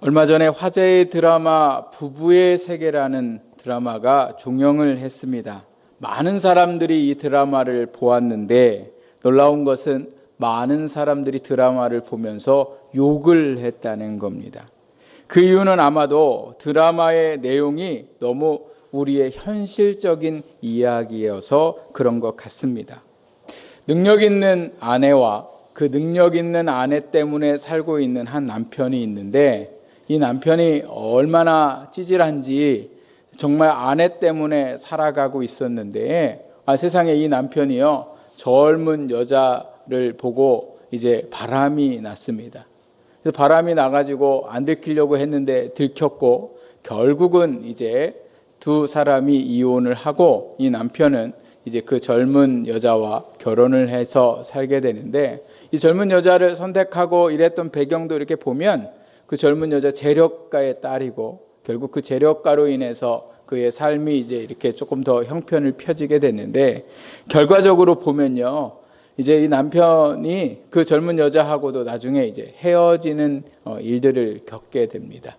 얼마 전에 화제의 드라마 부부의 세계라는 드라마가 종영을 했습니다. 많은 사람들이 이 드라마를 보았는데 놀라운 것은 많은 사람들이 드라마를 보면서 욕을 했다는 겁니다. 그 이유는 아마도 드라마의 내용이 너무 우리의 현실적인 이야기여서 그런 것 같습니다. 능력 있는 아내와 그 능력 있는 아내 때문에 살고 있는 한 남편이 있는데 이 남편이 얼마나 찌질한지 정말 아내 때문에 살아가고 있었는데 세상에 이 남편이요 젊은 여자를 보고 이제 바람이 났습니다. 그래서 바람이 나가지고 안 들키려고 했는데 들켰고 결국은 이제 두 사람이 이혼을 하고 이 남편은 이제 그 젊은 여자와 결혼을 해서 살게 되는데 이 젊은 여자를 선택하고 이랬던 배경도 이렇게 보면 그 젊은 여자 재력가의 딸이고 결국 그 재력가로 인해서 그의 삶이 이제 이렇게 조금 더 형편을 펴지게 됐는데 결과적으로 보면요. 이제 이 남편이 그 젊은 여자하고도 나중에 이제 헤어지는 일들을 겪게 됩니다.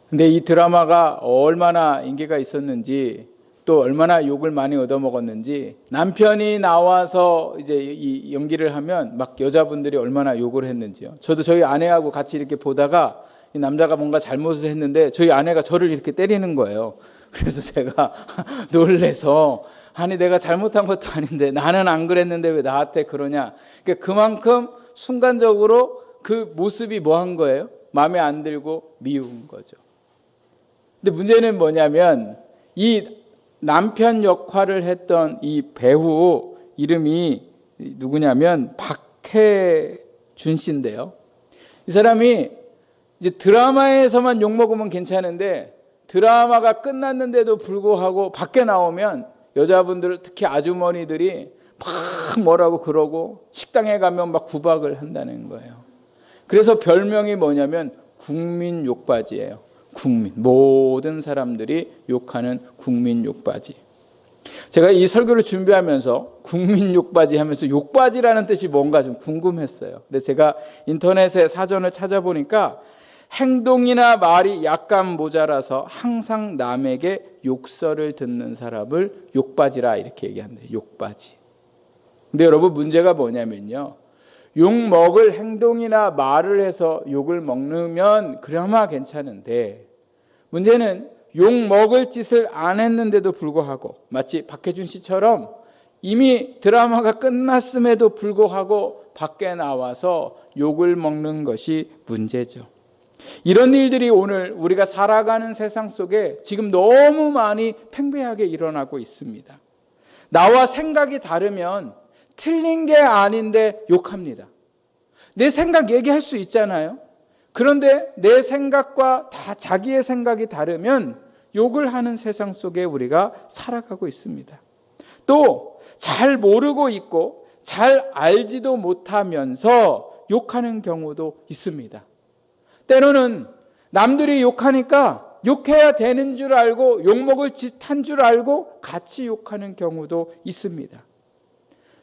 근데 이 드라마가 얼마나 인기가 있었는지 또 얼마나 욕을 많이 얻어먹었는지 남편이 나와서 이제 이 연기를 하면 막 여자분들이 얼마나 욕을 했는지요. 저도 저희 아내하고 같이 이렇게 보다가 이 남자가 뭔가 잘못을 했는데 저희 아내가 저를 이렇게 때리는 거예요. 그래서 제가 놀래서 아니 내가 잘못한 것도 아닌데 나는 안 그랬는데 왜 나한테 그러냐. 그러니까 그만큼 순간적으로 그 모습이 뭐 한 거예요? 마음에 안 들고 미운 거죠. 근데 문제는 뭐냐면 이 남편 역할을 했던 이 배우 이름이 누구냐면 박해준 씨인데요. 이 사람이 이제 드라마에서만 욕먹으면 괜찮은데 드라마가 끝났는데도 불구하고 밖에 나오면 여자분들 특히 아주머니들이 막 뭐라고 그러고 식당에 가면 막 구박을 한다는 거예요. 그래서 별명이 뭐냐면 국민 욕바지예요. 국민, 모든 사람들이 욕하는 국민 욕바지. 제가 이 설교를 준비하면서 국민 욕바지 하면서 욕바지라는 뜻이 뭔가 좀 궁금했어요. 그래서 제가 인터넷에 사전을 찾아보니까 행동이나 말이 약간 모자라서 항상 남에게 욕설을 듣는 사람을 욕바지라 이렇게 얘기한대요. 욕바지. 근데 여러분 문제가 뭐냐면요. 욕 먹을 행동이나 말을 해서 욕을 먹으면 그나마 괜찮은데 문제는 욕 먹을 짓을 안 했는데도 불구하고 마치 박해준 씨처럼 이미 드라마가 끝났음에도 불구하고 밖에 나와서 욕을 먹는 것이 문제죠. 이런 일들이 오늘 우리가 살아가는 세상 속에 지금 너무 많이 팽배하게 일어나고 있습니다. 나와 생각이 다르면 틀린 게 아닌데 욕합니다. 내 생각 얘기할 수 있잖아요. 그런데 내 생각과 다 자기의 생각이 다르면 욕을 하는 세상 속에 우리가 살아가고 있습니다. 또 잘 모르고 있고 잘 알지도 못하면서 욕하는 경우도 있습니다. 때로는 남들이 욕하니까 욕해야 되는 줄 알고 욕먹을 짓 한 줄 알고 같이 욕하는 경우도 있습니다.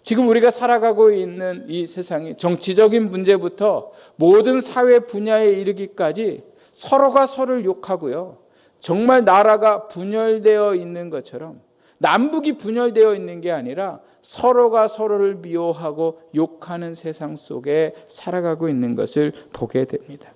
지금 우리가 살아가고 있는 이 세상이 정치적인 문제부터 모든 사회 분야에 이르기까지 서로가 서로를 욕하고요. 정말 나라가 분열되어 있는 것처럼 남북이 분열되어 있는 게 아니라 서로가 서로를 미워하고 욕하는 세상 속에 살아가고 있는 것을 보게 됩니다.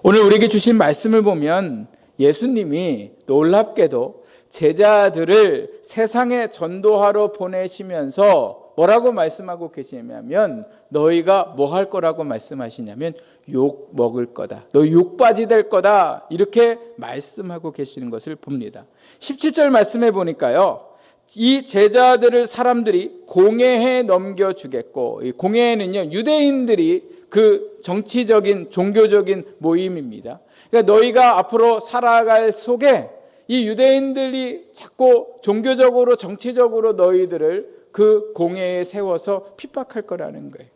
오늘 우리에게 주신 말씀을 보면 예수님이 놀랍게도 제자들을 세상에 전도하러 보내시면서 뭐라고 말씀하고 계시냐면 너희가 뭐 할 거라고 말씀하시냐면 욕 먹을 거다. 너희 욕바지 될 거다. 이렇게 말씀하고 계시는 것을 봅니다. 17절 말씀해 보니까요. 이 제자들을 사람들이 공회에 넘겨주겠고 이 공회는요 유대인들이 그 정치적인 종교적인 모임입니다. 그러니까 너희가 앞으로 살아갈 속에 이 유대인들이 자꾸 종교적으로 정치적으로 너희들을 그 공회에 세워서 핍박할 거라는 거예요.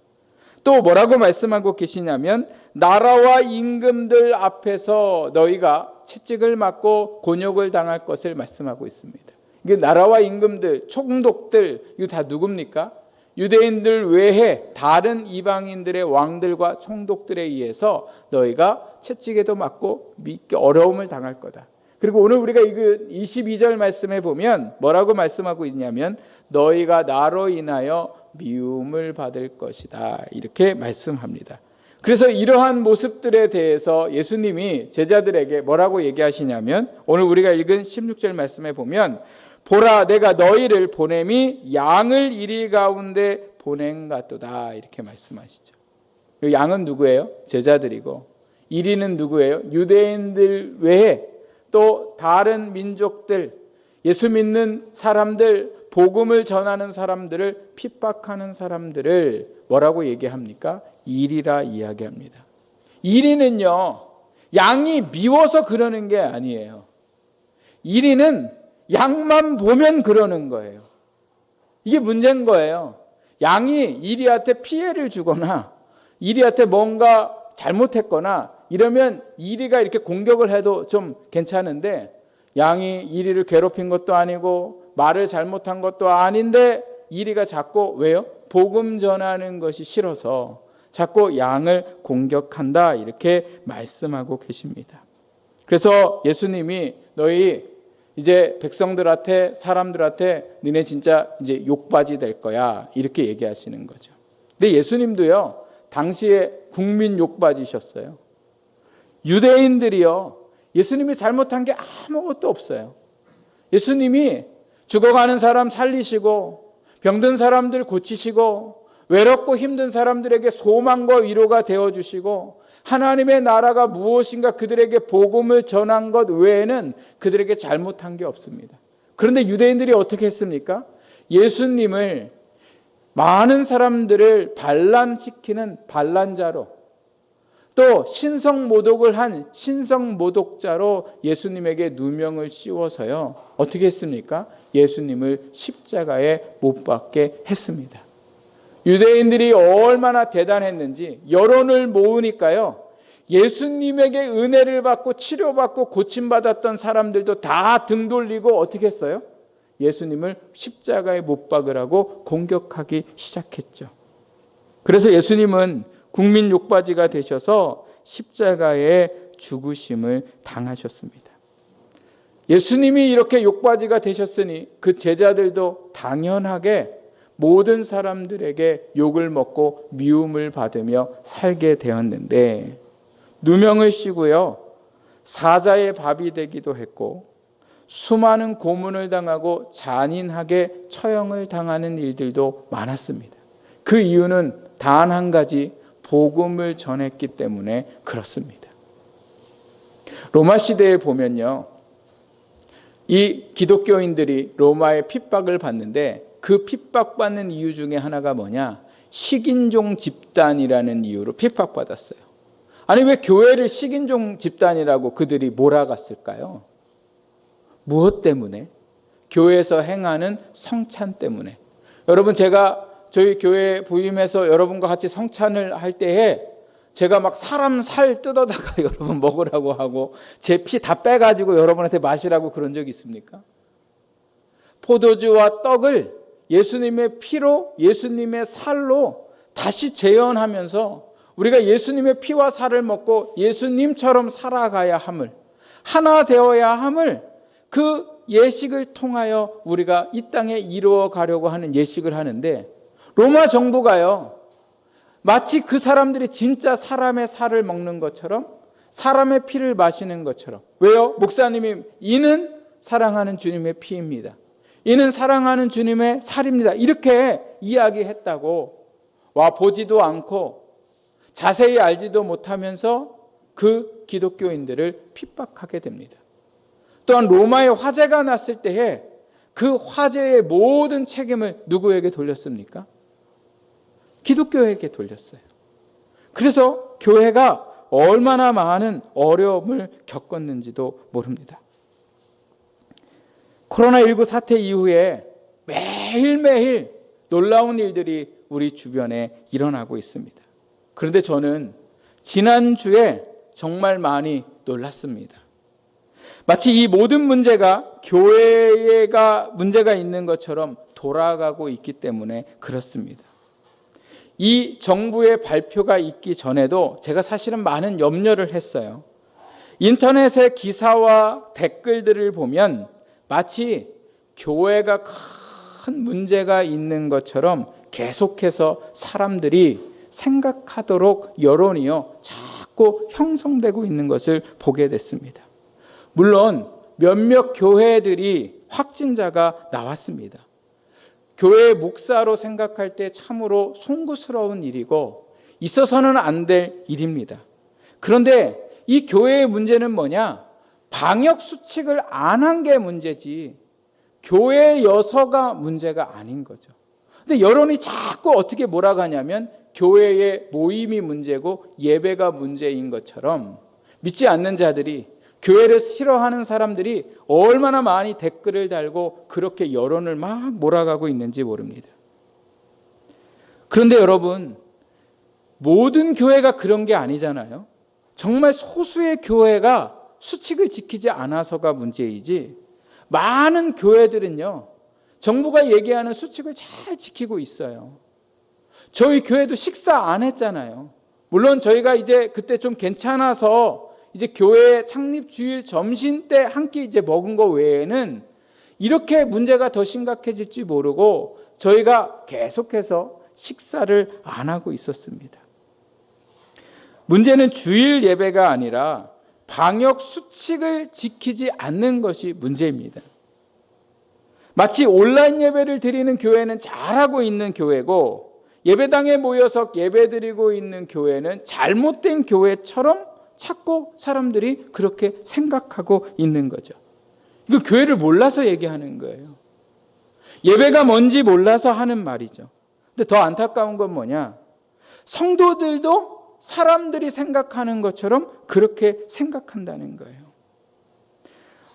또 뭐라고 말씀하고 계시냐면 나라와 임금들 앞에서 너희가 채찍을 맞고 곤욕을 당할 것을 말씀하고 있습니다. 이게 나라와 임금들, 총독들 이거 다 누굽니까? 유대인들 외에 다른 이방인들의 왕들과 총독들에 의해서 너희가 채찍에도 맞고 어려움을 당할 거다. 그리고 오늘 우리가 읽은 22절 말씀에 보면 뭐라고 말씀하고 있냐면 너희가 나로 인하여 미움을 받을 것이다. 이렇게 말씀합니다. 그래서 이러한 모습들에 대해서 예수님이 제자들에게 뭐라고 얘기하시냐면 오늘 우리가 읽은 16절 말씀에 보면 보라 내가 너희를 보냄이 양을 이리 가운데 보냄 같도다. 이렇게 말씀하시죠. 이 양은 누구예요? 제자들이고 이리는 누구예요? 유대인들 외에 또 다른 민족들, 예수 믿는 사람들, 복음을 전하는 사람들을 핍박하는 사람들을 뭐라고 얘기합니까? 이리라 이야기합니다. 이리는요, 양이 미워서 그러는 게 아니에요. 이리는 양만 보면 그러는 거예요. 이게 문제인 거예요. 양이 이리한테 피해를 주거나 이리한테 뭔가 잘못했거나 이러면 이리가 이렇게 공격을 해도 좀 괜찮은데 양이 이리를 괴롭힌 것도 아니고 말을 잘못한 것도 아닌데 이리가 자꾸 왜요? 복음 전하는 것이 싫어서 자꾸 양을 공격한다 이렇게 말씀하고 계십니다. 그래서 예수님이 너희 이제 백성들한테 사람들한테 너네 진짜 이제 욕받이 될 거야 이렇게 얘기하시는 거죠. 근데 예수님도요 당시에 국민 욕받이셨어요. 유대인들이요 예수님이 잘못한 게 아무것도 없어요. 예수님이 죽어가는 사람 살리시고 병든 사람들 고치시고 외롭고 힘든 사람들에게 소망과 위로가 되어주시고 하나님의 나라가 무엇인가 그들에게 복음을 전한 것 외에는 그들에게 잘못한 게 없습니다. 그런데 유대인들이 어떻게 했습니까? 예수님을 많은 사람들을 반란시키는 반란자로 또 신성모독을 한 신성모독자로 예수님에게 누명을 씌워서요 어떻게 했습니까? 예수님을 십자가에 못 박게 했습니다. 유대인들이 얼마나 대단했는지 여론을 모으니까요 예수님에게 은혜를 받고 치료받고 고침받았던 사람들도 다 등 돌리고 어떻게 했어요? 예수님을 십자가에 못 박으라고 공격하기 시작했죠. 그래서 예수님은 국민 욕받이가 되셔서 십자가에 죽으심을 당하셨습니다. 예수님이 이렇게 욕받이가 되셨으니 그 제자들도 당연하게 모든 사람들에게 욕을 먹고 미움을 받으며 살게 되었는데 누명을 씌고요 사자의 밥이 되기도 했고 수많은 고문을 당하고 잔인하게 처형을 당하는 일들도 많았습니다. 그 이유는 단 한 가지 복음을 전했기 때문에 그렇습니다. 로마 시대에 보면요 이 기독교인들이 로마의 핍박을 받는데 그 핍박받는 이유 중에 하나가 뭐냐? 식인종 집단이라는 이유로 핍박받았어요. 아니 왜 교회를 식인종 집단이라고 그들이 몰아갔을까요? 무엇 때문에? 교회에서 행하는 성찬 때문에. 여러분 제가 저희 교회 부임해서 여러분과 같이 성찬을 할 때에 제가 막 사람 살 뜯어다가 여러분 먹으라고 하고 제 피 다 빼가지고 여러분한테 마시라고 그런 적이 있습니까? 포도주와 떡을 예수님의 피로 예수님의 살로 다시 재현하면서 우리가 예수님의 피와 살을 먹고 예수님처럼 살아가야 함을 하나 되어야 함을 그 예식을 통하여 우리가 이 땅에 이루어 가려고 하는 예식을 하는데 로마 정부가요 마치 그 사람들이 진짜 사람의 살을 먹는 것처럼 사람의 피를 마시는 것처럼 왜요? 목사님이 이는 사랑하는 주님의 피입니다. 이는 사랑하는 주님의 살입니다. 이렇게 이야기했다고 와 보지도 않고 자세히 알지도 못하면서 그 기독교인들을 핍박하게 됩니다. 또한 로마의 화재가 났을 때에 그 화재의 모든 책임을 누구에게 돌렸습니까? 기독교에게 돌렸어요. 그래서 교회가 얼마나 많은 어려움을 겪었는지도 모릅니다. 코로나19 사태 이후에 매일매일 놀라운 일들이 우리 주변에 일어나고 있습니다. 그런데 저는 지난주에 정말 많이 놀랐습니다. 마치 이 모든 문제가 교회가 문제가 있는 것처럼 돌아가고 있기 때문에 그렇습니다. 이 정부의 발표가 있기 전에도 제가 사실은 많은 염려를 했어요. 인터넷의 기사와 댓글들을 보면 마치 교회가 큰 문제가 있는 것처럼 계속해서 사람들이 생각하도록 여론이요 자꾸 형성되고 있는 것을 보게 됐습니다. 물론 몇몇 교회들이 확진자가 나왔습니다. 교회 목사로 생각할 때 참으로 송구스러운 일이고 있어서는 안 될 일입니다. 그런데 이 교회의 문제는 뭐냐? 방역 수칙을 안 한 게 문제지 교회 여서가 문제가 아닌 거죠. 근데 여론이 자꾸 어떻게 몰아가냐면 교회의 모임이 문제고 예배가 문제인 것처럼 믿지 않는 자들이, 교회를 싫어하는 사람들이 얼마나 많이 댓글을 달고 그렇게 여론을 막 몰아가고 있는지 모릅니다. 그런데 여러분, 모든 교회가 그런 게 아니잖아요. 정말 소수의 교회가 수칙을 지키지 않아서가 문제이지 많은 교회들은요 정부가 얘기하는 수칙을 잘 지키고 있어요. 저희 교회도 식사 안 했잖아요. 물론 저희가 이제 그때 좀 괜찮아서 이제 교회 창립 주일 점심 때 한 끼 이제 먹은 거 외에는 이렇게 문제가 더 심각해질지 모르고 저희가 계속해서 식사를 안 하고 있었습니다. 문제는 주일 예배가 아니라 방역 수칙을 지키지 않는 것이 문제입니다. 마치 온라인 예배를 드리는 교회는 잘하고 있는 교회고 예배당에 모여서 예배드리고 있는 교회는 잘못된 교회처럼 자꾸 사람들이 그렇게 생각하고 있는 거죠. 이거 교회를 몰라서 얘기하는 거예요. 예배가 뭔지 몰라서 하는 말이죠. 근데 더 안타까운 건 뭐냐? 성도들도 사람들이 생각하는 것처럼 그렇게 생각한다는 거예요.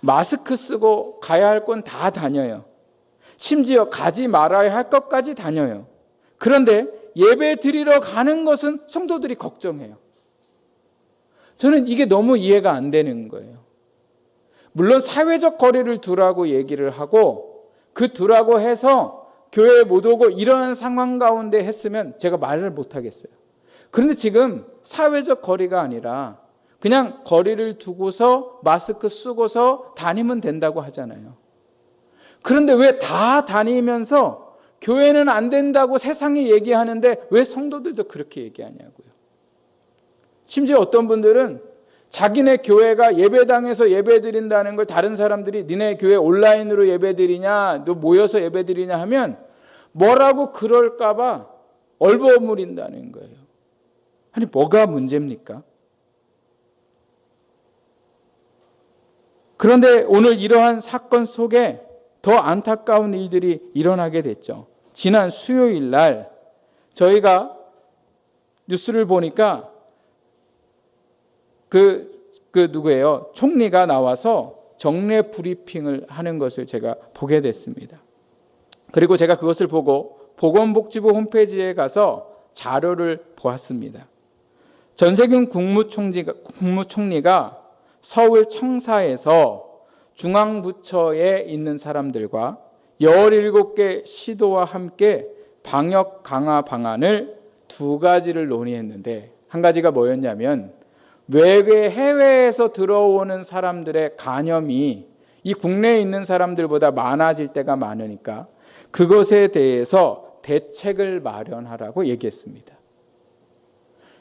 마스크 쓰고 가야 할 건 다 다녀요. 심지어 가지 말아야 할 것까지 다녀요. 그런데 예배 드리러 가는 것은 성도들이 걱정해요. 저는 이게 너무 이해가 안 되는 거예요. 물론 사회적 거리를 두라고 얘기를 하고 그 두라고 해서 교회에 못 오고 이런 상황 가운데 했으면 제가 말을 못 하겠어요. 그런데 지금 사회적 거리가 아니라 그냥 거리를 두고서 마스크 쓰고서 다니면 된다고 하잖아요. 그런데 왜 다 다니면서 교회는 안 된다고 세상이 얘기하는데 왜 성도들도 그렇게 얘기하냐고요. 심지어 어떤 분들은 자기네 교회가 예배당에서 예배드린다는 걸 다른 사람들이 니네 교회 온라인으로 예배드리냐 너 모여서 예배드리냐 하면 뭐라고 그럴까 봐 얼버무린다는 거예요. 아니 뭐가 문제입니까? 그런데 오늘 이러한 사건 속에 더 안타까운 일들이 일어나게 됐죠. 지난 수요일 날 저희가 뉴스를 보니까 누구예요? 총리가 나와서 정례 브리핑을 하는 것을 제가 보게 됐습니다. 그리고 제가 그것을 보고 보건복지부 홈페이지에 가서 자료를 보았습니다. 전세균 국무총리가 서울 청사에서 중앙부처에 있는 사람들과 17개 시도와 함께 방역 강화 방안을 2가지를 논의했는데 한 가지가 뭐였냐면 외계 해외에서 들어오는 사람들의 감염이 이 국내에 있는 사람들보다 많아질 때가 많으니까 그것에 대해서 대책을 마련하라고 얘기했습니다.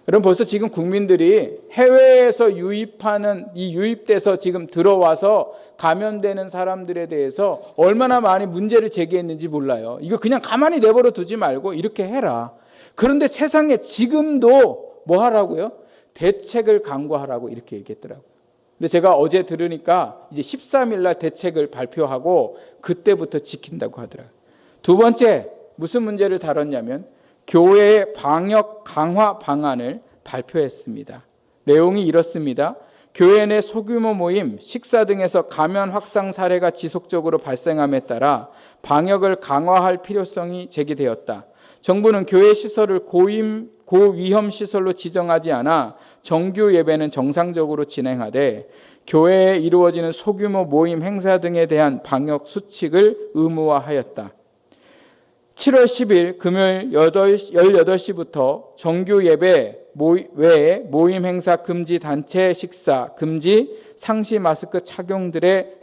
여러분 벌써 지금 국민들이 해외에서 유입돼서 지금 들어와서 감염되는 사람들에 대해서 얼마나 많이 문제를 제기했는지 몰라요. 이거 그냥 가만히 내버려 두지 말고 이렇게 해라. 그런데 세상에 지금도 뭐 하라고요? 대책을 강구하라고 이렇게 얘기했더라고요. 근데 제가 어제 들으니까 이제 13일 날 대책을 발표하고 그때부터 지킨다고 하더라고요. 두 번째 무슨 문제를 다뤘냐면 교회의 방역 강화 방안을 발표했습니다. 내용이 이렇습니다. 교회 내 소규모 모임, 식사 등에서 감염 확산 사례가 지속적으로 발생함에 따라 방역을 강화할 필요성이 제기되었다. 정부는 교회 시설을 고위험 시설로 지정하지 않아 정규 예배는 정상적으로 진행하되 교회에 이루어지는 소규모 모임 행사 등에 대한 방역 수칙을 의무화하였다. 7월 10일 금요일 18시부터 정규 예배 외에 모임 행사 금지, 단체 식사 금지, 상시 마스크 착용들의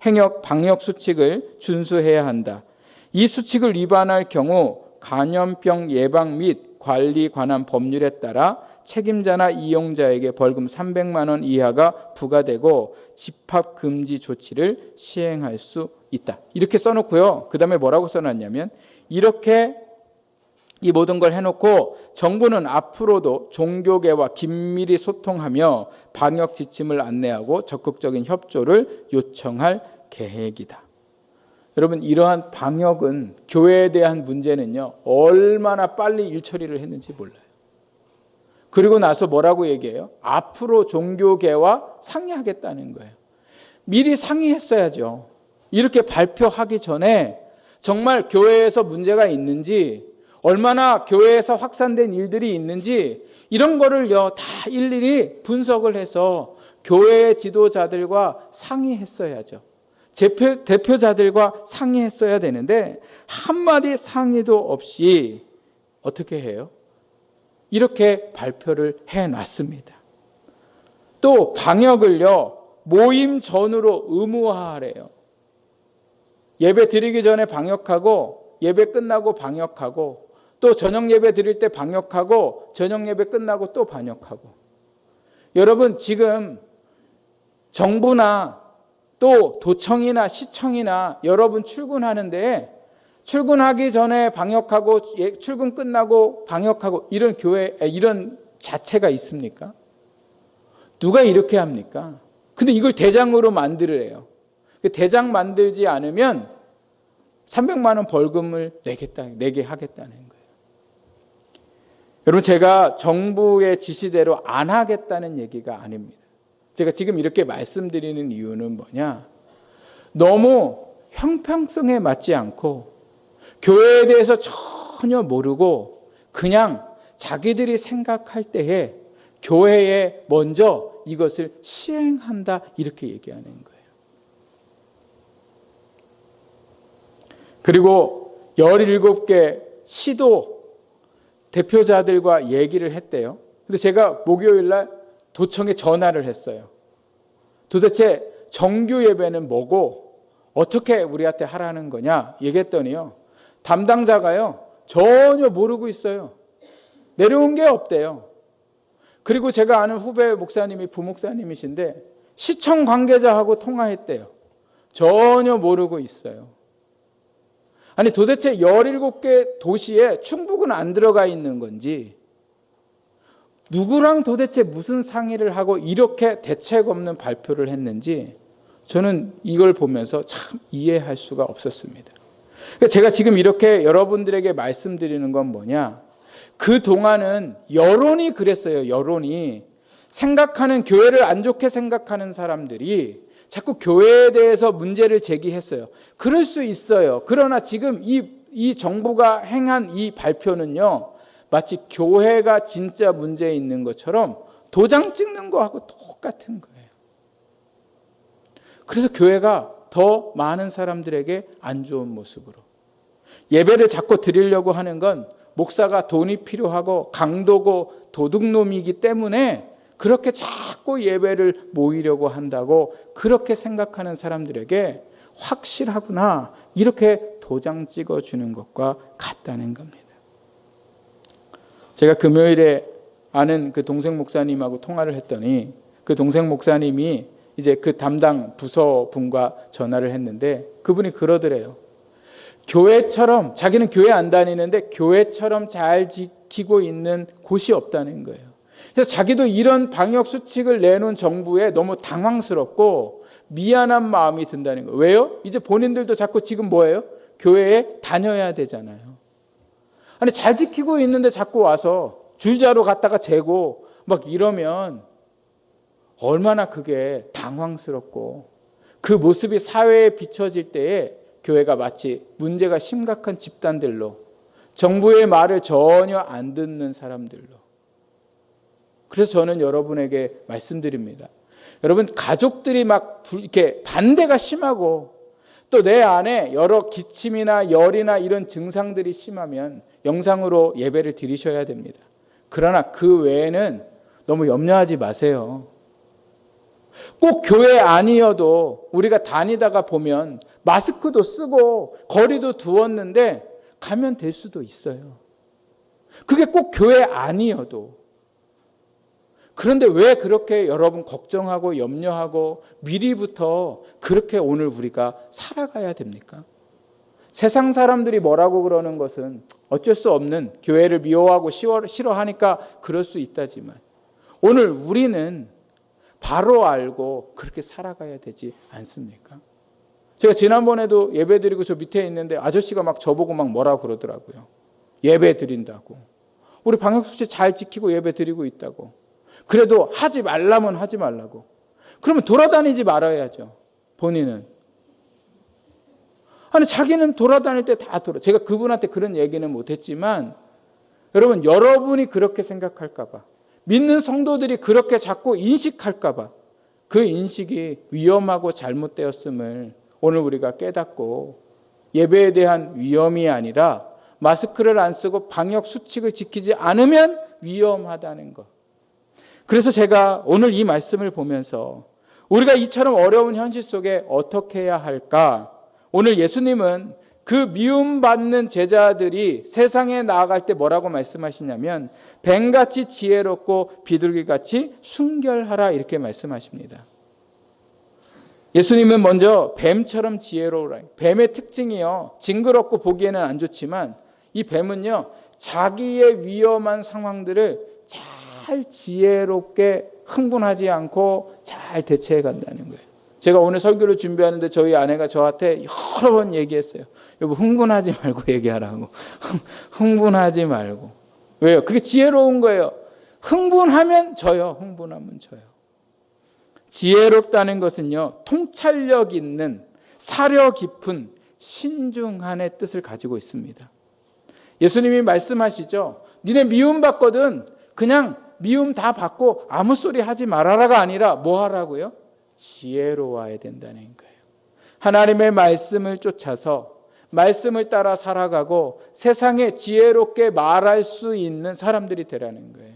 행역 방역 수칙을 준수해야 한다. 이 수칙을 위반할 경우 감염병 예방 및 관리 관한 법률에 따라 책임자나 이용자에게 벌금 300만 원 이하가 부과되고 집합 금지 조치를 시행할 수 있다. 이렇게 써놓고요. 그 다음에 뭐라고 써놨냐면, 이렇게 이 모든 걸 해놓고 정부는 앞으로도 종교계와 긴밀히 소통하며 방역 지침을 안내하고 적극적인 협조를 요청할 계획이다. 여러분, 이러한 방역은, 교회에 대한 문제는요, 얼마나 빨리 일처리를 했는지 몰라요. 그리고 나서 뭐라고 얘기해요? 앞으로 종교계와 상의하겠다는 거예요. 미리 상의했어야죠. 이렇게 발표하기 전에 정말 교회에서 문제가 있는지, 얼마나 교회에서 확산된 일들이 있는지, 이런 거를요 다 일일이 분석을 해서 교회의 지도자들과 상의했어야죠. 대표자들과 상의했어야 되는데 한마디 상의도 없이 어떻게 해요? 이렇게 발표를 해놨습니다. 또 방역을요 모임 전후로 의무화하래요. 예배 드리기 전에 방역하고, 예배 끝나고 방역하고, 또 저녁 예배 드릴 때 방역하고, 저녁 예배 끝나고 또 방역하고. 여러분, 지금 정부나 또 도청이나 시청이나 여러분 출근하는데, 출근하기 전에 방역하고 출근 끝나고 방역하고, 이런 이런 자체가 있습니까? 누가 이렇게 합니까? 근데 이걸 대장으로 만들으래요. 대장 만들지 않으면 300만 원 벌금을 내게 하겠다는 거예요. 여러분, 제가 정부의 지시대로 안 하겠다는 얘기가 아닙니다. 제가 지금 이렇게 말씀드리는 이유는 뭐냐? 너무 형평성에 맞지 않고 교회에 대해서 전혀 모르고 그냥 자기들이 생각할 때에 교회에 먼저 이것을 시행한다, 이렇게 얘기하는 거예요. 그리고 17개 시도 대표자들과 얘기를 했대요. 근데 제가 목요일 날 도청에 전화를 했어요. 도대체 정규 예배는 뭐고 어떻게 우리한테 하라는 거냐 얘기했더니요, 담당자가요 전혀 모르고 있어요. 내려온 게 없대요. 그리고 제가 아는 후배 목사님이 부목사님이신데 시청 관계자하고 통화했대요. 전혀 모르고 있어요. 아니, 도대체 17개 도시에 충북은 안 들어가 있는 건지, 누구랑 도대체 무슨 상의를 하고 이렇게 대책 없는 발표를 했는지 저는 이걸 보면서 참 이해할 수가 없었습니다. 제가 지금 이렇게 여러분들에게 말씀드리는 건 뭐냐? 그동안은 여론이 그랬어요. 여론이. 생각하는, 교회를 안 좋게 생각하는 사람들이 자꾸 교회에 대해서 문제를 제기했어요. 그럴 수 있어요. 그러나 지금 이 정부가 행한 이 발표는요, 마치 교회가 진짜 문제 있는 것처럼 도장 찍는 거하고 똑같은 거예요. 그래서 교회가 더 많은 사람들에게 안 좋은 모습으로, 예배를 자꾸 드리려고 하는 건 목사가 돈이 필요하고 강도고 도둑놈이기 때문에 그렇게 자꾸 예배를 모이려고 한다고 그렇게 생각하는 사람들에게 확실하구나, 이렇게 도장 찍어주는 것과 같다는 겁니다. 제가 금요일에 아는 그 동생 목사님하고 통화를 했더니 그 동생 목사님이 이제 그 담당 부서 분과 전화를 했는데 그분이 그러더래요. 교회처럼, 자기는 교회 안 다니는데 교회처럼 잘 지키고 있는 곳이 없다는 거예요. 그래서 자기도 이런 방역 수칙을 내놓은 정부에 너무 당황스럽고 미안한 마음이 든다는 거예요. 왜요? 이제 본인들도 자꾸 지금 뭐예요? 교회에 다녀야 되잖아요. 아니, 잘 지키고 있는데 자꾸 와서 줄자로 갔다가 재고 막 이러면 얼마나 그게 당황스럽고, 그 모습이 사회에 비춰질 때에 교회가 마치 문제가 심각한 집단들로, 정부의 말을 전혀 안 듣는 사람들로. 그래서 저는 여러분에게 말씀드립니다. 여러분, 가족들이 막 이렇게 반대가 심하고 또 내 안에 여러 기침이나 열이나 이런 증상들이 심하면 영상으로 예배를 드리셔야 됩니다. 그러나 그 외에는 너무 염려하지 마세요. 꼭 교회 아니어도 우리가 다니다가 보면 마스크도 쓰고 거리도 두었는데 감염될 수도 있어요. 그게 꼭 교회 아니어도. 그런데 왜 그렇게 여러분 걱정하고 염려하고 미리부터 그렇게 오늘 우리가 살아가야 됩니까? 세상 사람들이 뭐라고 그러는 것은 어쩔 수 없는, 교회를 미워하고 싫어하니까 그럴 수 있다지만 오늘 우리는 바로 알고 그렇게 살아가야 되지 않습니까? 제가 지난번에도 예배 드리고 저 밑에 있는데 아저씨가 막 저보고 막 뭐라고 그러더라고요. 예배 드린다고. 우리 방역수칙 잘 지키고 예배 드리고 있다고. 그래도 하지 말라면 하지 말라고. 그러면 돌아다니지 말아야죠. 본인은. 아니 자기는 돌아다닐 때 다 제가 그분한테 그런 얘기는 못했지만 여러분, 여러분이 그렇게 생각할까 봐, 믿는 성도들이 그렇게 자꾸 인식할까 봐, 그 인식이 위험하고 잘못되었음을 오늘 우리가 깨닫고 예배에 대한 위험이 아니라 마스크를 안 쓰고 방역 수칙을 지키지 않으면 위험하다는 것. 그래서 제가 오늘 이 말씀을 보면서 우리가 이처럼 어려운 현실 속에 어떻게 해야 할까? 오늘 예수님은 그 미움받는 제자들이 세상에 나아갈 때 뭐라고 말씀하시냐면 뱀같이 지혜롭고 비둘기같이 순결하라 이렇게 말씀하십니다. 예수님은 먼저 뱀처럼 지혜로우라. 뱀의 특징이요, 징그럽고 보기에는 안 좋지만 이 뱀은요 자기의 위험한 상황들을 잘 지혜롭게 흥분하지 않고 잘 대처해 간다는 거예요. 제가 오늘 설교를 준비하는데 저희 아내가 저한테 여러 번 얘기했어요. 여보, 흥분하지 말고 얘기하라고. 흥분하지 말고. 왜요? 그게 지혜로운 거예요. 흥분하면 져요. 흥분하면 져요. 지혜롭다는 것은요, 통찰력 있는, 사려 깊은, 신중한의 뜻을 가지고 있습니다. 예수님이 말씀하시죠. 니네 미움받거든 그냥 미움 다 받고 아무 소리 하지 말아라가 아니라 뭐 하라고요? 지혜로워야 된다는 거예요. 하나님의 말씀을 쫓아서 말씀을 따라 살아가고 세상에 지혜롭게 말할 수 있는 사람들이 되라는 거예요.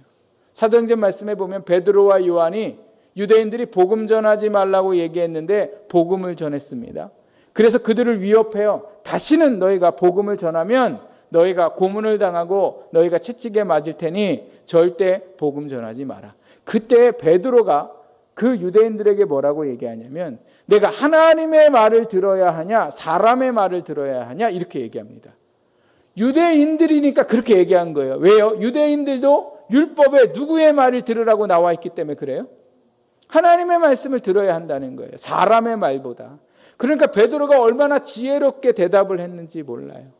사도행전 말씀에 보면 베드로와 요한이 유대인들이 복음 전하지 말라고 얘기했는데 복음을 전했습니다. 그래서 그들을 위협해요. 다시는 너희가 복음을 전하면 너희가 고문을 당하고 너희가 채찍에 맞을 테니 절대 복음 전하지 마라. 그때 베드로가 그 유대인들에게 뭐라고 얘기하냐면 내가 하나님의 말을 들어야 하냐 사람의 말을 들어야 하냐 이렇게 얘기합니다. 유대인들이니까 그렇게 얘기한 거예요. 왜요? 유대인들도 율법에 누구의 말을 들으라고 나와 있기 때문에 그래요. 하나님의 말씀을 들어야 한다는 거예요. 사람의 말보다. 그러니까 베드로가 얼마나 지혜롭게 대답을 했는지 몰라요.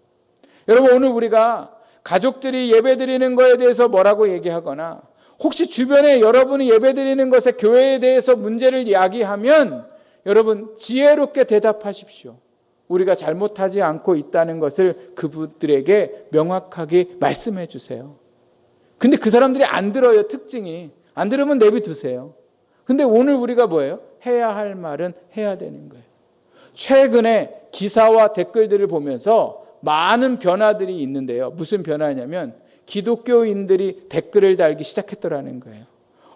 여러분, 오늘 우리가 가족들이 예배드리는 거에 대해서 뭐라고 얘기하거나 혹시 주변에 여러분이 예배드리는 것에 교회에 대해서 문제를 이야기하면 여러분 지혜롭게 대답하십시오. 우리가 잘못하지 않고 있다는 것을 그분들에게 명확하게 말씀해 주세요. 근데 그 사람들이 안 들어요. 특징이. 안 들으면 내비두세요. 근데 오늘 우리가 뭐예요? 해야 할 말은 해야 되는 거예요. 최근에 기사와 댓글들을 보면서 많은 변화들이 있는데요. 무슨 변화냐면 기독교인들이 댓글을 달기 시작했더라는 거예요.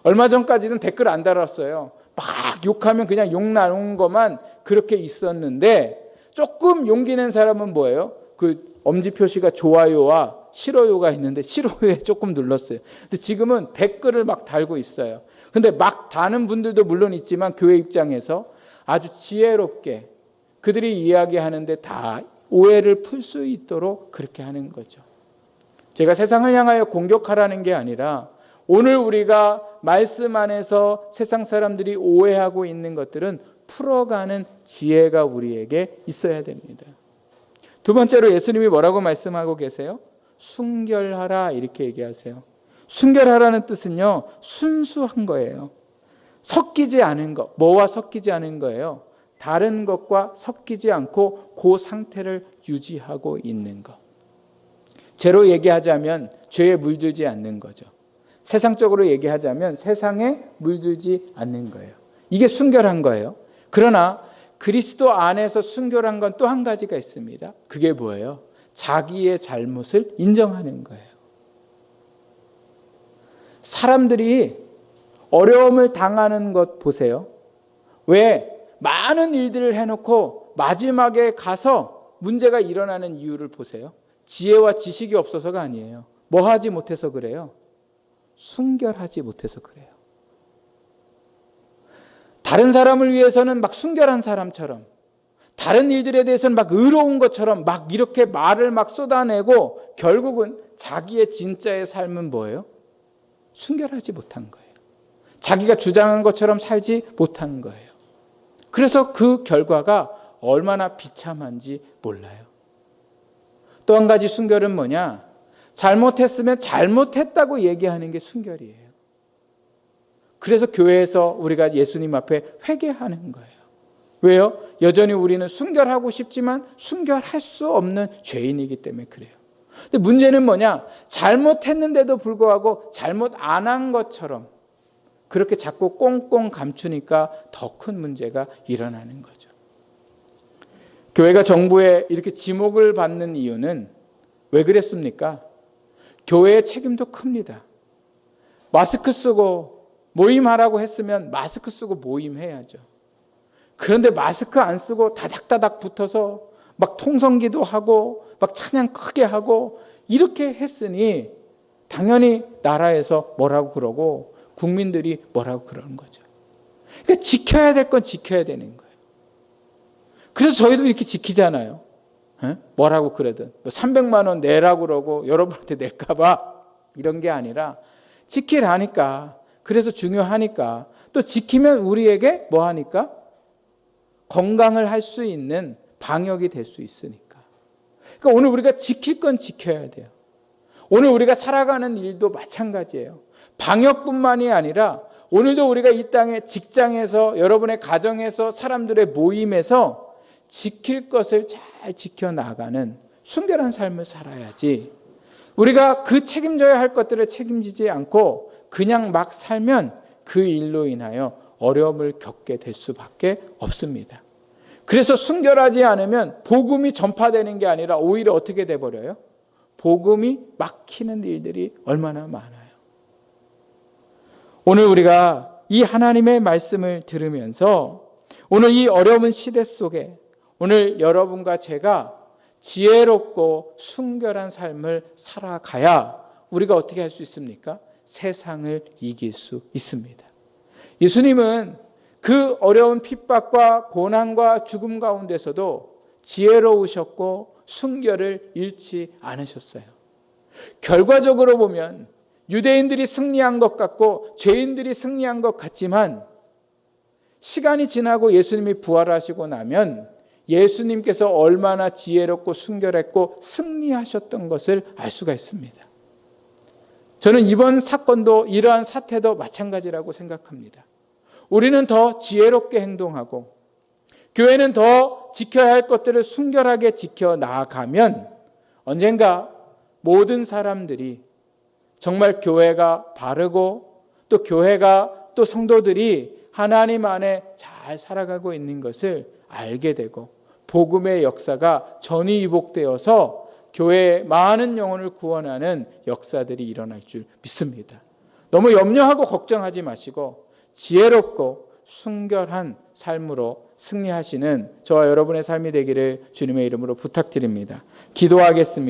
얼마 전까지는 댓글 안 달았어요. 막 욕하면 그냥 욕 나누는 것만 그렇게 있었는데 조금 용기 낸 사람은 뭐예요? 그 엄지 표시가 좋아요와 싫어요가 있는데 싫어요에 조금 눌렀어요. 근데 지금은 댓글을 막 달고 있어요. 근데 막 다는 분들도 물론 있지만 교회 입장에서 아주 지혜롭게 그들이 이야기하는데 다 오해를 풀 수 있도록 그렇게 하는 거죠. 제가 세상을 향하여 공격하라는 게 아니라 오늘 우리가 말씀 안에서 세상 사람들이 오해하고 있는 것들은 풀어가는 지혜가 우리에게 있어야 됩니다. 두 번째로 예수님이 뭐라고 말씀하고 계세요? 순결하라 이렇게 얘기하세요. 순결하라는 뜻은요, 순수한 거예요. 섞이지 않은 것. 뭐와 섞이지 않은 거예요? 다른 것과 섞이지 않고 그 상태를 유지하고 있는 것. 죄로 얘기하자면 죄에 물들지 않는 거죠. 세상적으로 얘기하자면 세상에 물들지 않는 거예요. 이게 순결한 거예요. 그러나 그리스도 안에서 순결한 건 또 한 가지가 있습니다. 그게 뭐예요? 자기의 잘못을 인정하는 거예요. 사람들이 어려움을 당하는 것 보세요. 왜? 많은 일들을 해놓고 마지막에 가서 문제가 일어나는 이유를 보세요. 지혜와 지식이 없어서가 아니에요. 뭐 하지 못해서 그래요? 순결하지 못해서 그래요. 다른 사람을 위해서는 막 순결한 사람처럼, 다른 일들에 대해서는 막 의로운 것처럼 막 이렇게 말을 막 쏟아내고 결국은 자기의 진짜의 삶은 뭐예요? 순결하지 못한 거예요. 자기가 주장한 것처럼 살지 못한 거예요. 그래서 그 결과가 얼마나 비참한지 몰라요. 또 한 가지 순결은 뭐냐? 잘못했으면 잘못했다고 얘기하는 게 순결이에요. 그래서 교회에서 우리가 예수님 앞에 회개하는 거예요. 왜요? 여전히 우리는 순결하고 싶지만 순결할 수 없는 죄인이기 때문에 그래요. 근데 문제는 뭐냐? 잘못했는데도 불구하고 잘못 안 한 것처럼 그렇게 자꾸 꽁꽁 감추니까 더 큰 문제가 일어나는 거죠. 교회가 정부에 이렇게 지목을 받는 이유는 왜 그랬습니까? 교회의 책임도 큽니다. 마스크 쓰고 모임하라고 했으면 마스크 쓰고 모임해야죠. 그런데 마스크 안 쓰고 다닥다닥 붙어서 막 통성기도 하고 막 찬양 크게 하고 이렇게 했으니 당연히 나라에서 뭐라고 그러고 국민들이 뭐라고 그러는 거죠. 그러니까 지켜야 될 건 지켜야 되는 거예요. 그래서 저희도 이렇게 지키잖아요. 뭐라고 그러든 300만 원 내라고 그러고 여러분한테 낼까 봐 이런 게 아니라 지키라니까. 그래서 중요하니까. 또 지키면 우리에게 뭐 하니까? 건강을 할 수 있는 방역이 될 수 있으니까. 그러니까 오늘 우리가 지킬 건 지켜야 돼요. 오늘 우리가 살아가는 일도 마찬가지예요. 방역뿐만이 아니라 오늘도 우리가 이 땅에 직장에서 여러분의 가정에서 사람들의 모임에서 지킬 것을 잘 지켜나가는 순결한 삶을 살아야지 우리가 그 책임져야 할 것들을 책임지지 않고 그냥 막 살면 그 일로 인하여 어려움을 겪게 될 수밖에 없습니다. 그래서 순결하지 않으면 복음이 전파되는 게 아니라 오히려 어떻게 돼버려요? 복음이 막히는 일들이 얼마나 많아요. 오늘 우리가 이 하나님의 말씀을 들으면서 오늘 이 어려운 시대 속에 오늘 여러분과 제가 지혜롭고 순결한 삶을 살아가야 우리가 어떻게 할 수 있습니까? 세상을 이길 수 있습니다. 예수님은 그 어려운 핍박과 고난과 죽음 가운데서도 지혜로우셨고 순결을 잃지 않으셨어요. 결과적으로 보면 유대인들이 승리한 것 같고 죄인들이 승리한 것 같지만 시간이 지나고 예수님이 부활하시고 나면 예수님께서 얼마나 지혜롭고 순결했고 승리하셨던 것을 알 수가 있습니다. 저는 이번 사건도 이러한 사태도 마찬가지라고 생각합니다. 우리는 더 지혜롭게 행동하고 교회는 더 지켜야 할 것들을 순결하게 지켜나가면 언젠가 모든 사람들이 정말 교회가 바르고 또 교회가 또 성도들이 하나님 안에 잘 살아가고 있는 것을 알게 되고 복음의 역사가 전이복되어서 교회의 많은 영혼을 구원하는 역사들이 일어날 줄 믿습니다. 너무 염려하고 걱정하지 마시고 지혜롭고 순결한 삶으로 승리하시는 저와 여러분의 삶이 되기를 주님의 이름으로 부탁드립니다. 기도하겠습니다.